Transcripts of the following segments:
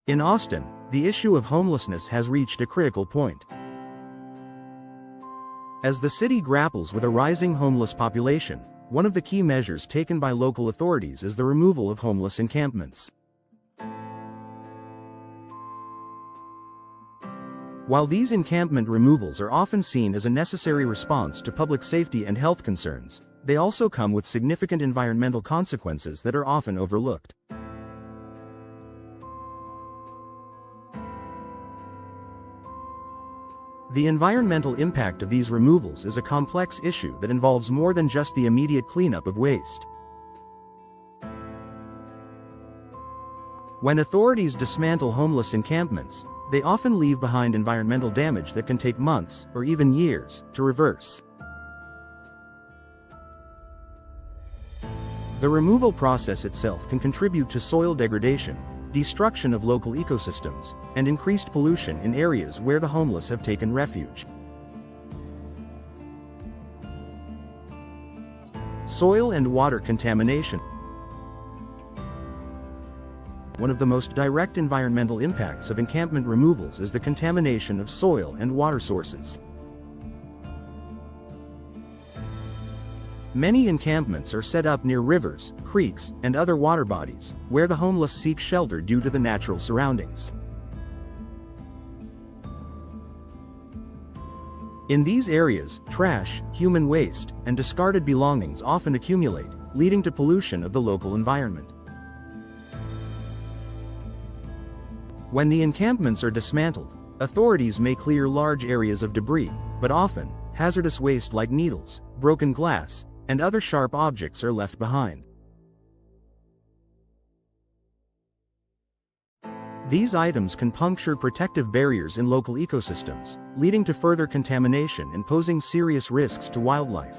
In Austin, the issue of homelessness has reached a critical point. As the city grapples with a rising homeless population, one of the key measures taken by local authorities is the removal of homeless encampments. While these encampment removals are often seen as a necessary response to public safety and health concerns, they also come with significant environmental consequences that are often overlooked. The environmental impact of these removals is a complex issue that involves more than just the immediate cleanup of waste. When authorities dismantle homeless encampments, they often leave behind environmental damage that can take months, or even years, to reverse. The removal process itself can contribute to soil degradation, destruction of local ecosystems, and increased pollution in areas where the homeless have taken refuge. Soil and water contamination. One of the most direct environmental impacts of encampment removals is the contamination of soil and water sources. Many encampments are set up near rivers, creeks, and other water bodies, where the homeless seek shelter due to the natural surroundings. In these areas, trash, human waste, and discarded belongings often accumulate, leading to pollution of the local environment. When the encampments are dismantled, authorities may clear large areas of debris, but often, hazardous waste like needles, broken glass, and other sharp objects are left behind. These items can puncture protective barriers in local ecosystems, leading to further contamination and posing serious risks to wildlife.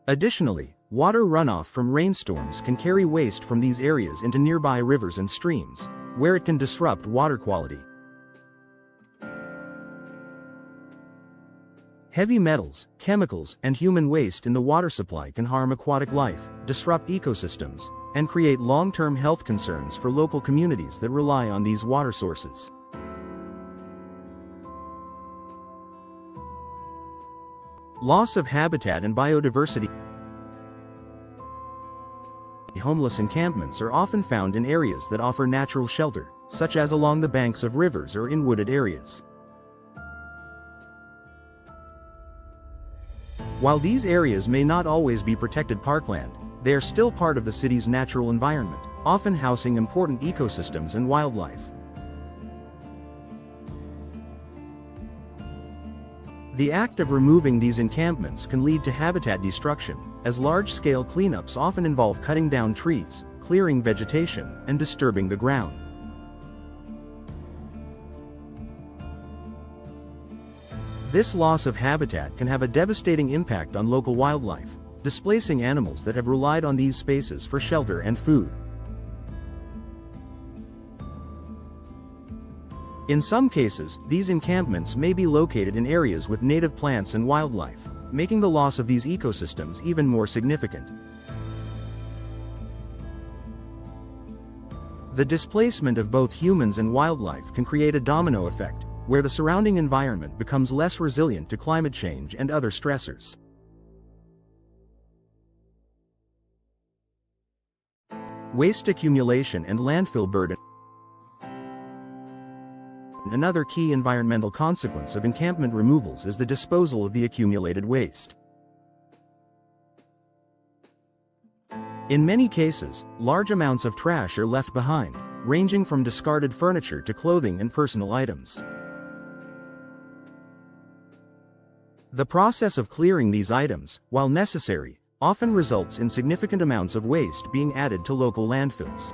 Additionally, water runoff from rainstorms can carry waste from these areas into nearby rivers and streams, where it can disrupt water quality. Heavy metals, chemicals, and human waste in the water supply can harm aquatic life, disrupt ecosystems, and create long-term health concerns for local communities that rely on these water sources. Loss of habitat and biodiversity. Homeless encampments are often found in areas that offer natural shelter, such as along the banks of rivers or in wooded areas. While these areas may not always be protected parkland, they are still part of the city's natural environment, often housing important ecosystems and wildlife. The act of removing these encampments can lead to habitat destruction, as large-scale cleanups often involve cutting down trees, clearing vegetation, and disturbing the ground. This loss of habitat can have a devastating impact on local wildlife, displacing animals that have relied on these spaces for shelter and food. In some cases, these encampments may be located in areas with native plants and wildlife, making the loss of these ecosystems even more significant. The displacement of both humans and wildlife can create a domino effect, where the surrounding environment becomes less resilient to climate change and other stressors. Waste accumulation and landfill burden. Another key environmental consequence of encampment removals is the disposal of the accumulated waste. In many cases, large amounts of trash are left behind, ranging from discarded furniture to clothing and personal items. The process of clearing these items, while necessary, often results in significant amounts of waste being added to local landfills.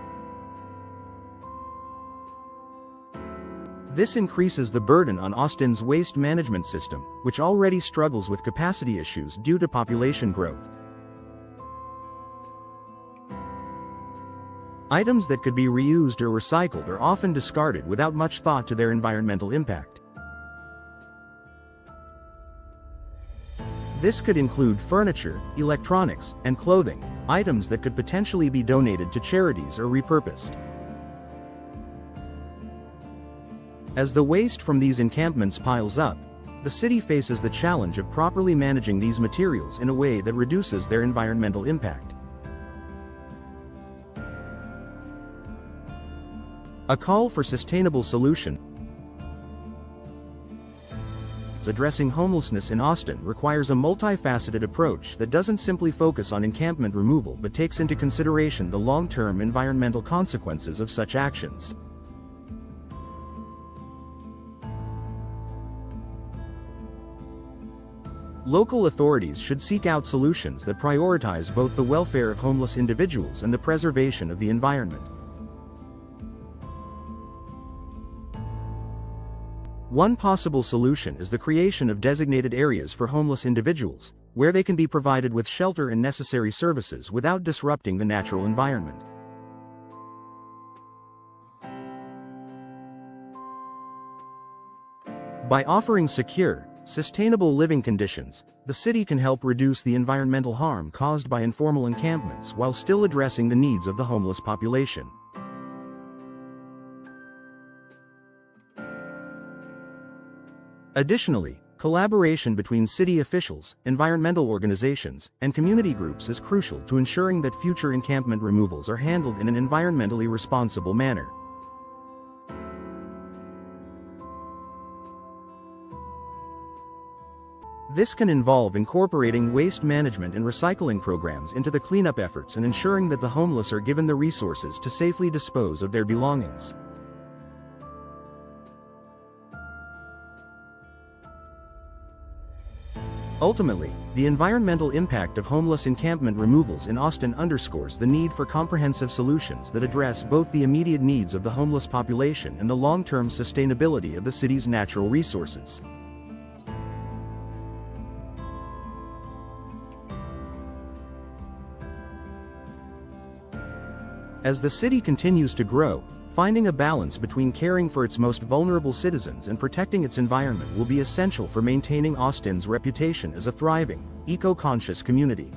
This increases the burden on Austin's waste management system, which already struggles with capacity issues due to population growth. Items that could be reused or recycled are often discarded without much thought to their environmental impact. This could include furniture, electronics, and clothing, items that could potentially be donated to charities or repurposed. As the waste from these encampments piles up, the city faces the challenge of properly managing these materials in a way that reduces their environmental impact. A call for sustainable solutions addressing homelessness in Austin requires a multifaceted approach that doesn't simply focus on encampment removal but takes into consideration the long-term environmental consequences of such actions. Local authorities should seek out solutions that prioritize both the welfare of homeless individuals and the preservation of the environment. One possible solution is the creation of designated areas for homeless individuals, where they can be provided with shelter and necessary services without disrupting the natural environment. By offering secure, sustainable living conditions, the city can help reduce the environmental harm caused by informal encampments while still addressing the needs of the homeless population. Additionally, collaboration between city officials, environmental organizations, and community groups is crucial to ensuring that future encampment removals are handled in an environmentally responsible manner. This can involve incorporating waste management and recycling programs into the cleanup efforts and ensuring that the homeless are given the resources to safely dispose of their belongings. Ultimately, the environmental impact of homeless encampment removals in Austin underscores the need for comprehensive solutions that address both the immediate needs of the homeless population and the long-term sustainability of the city's natural resources. As the city continues to grow, finding a balance between caring for its most vulnerable citizens and protecting its environment will be essential for maintaining Austin's reputation as a thriving, eco-conscious community.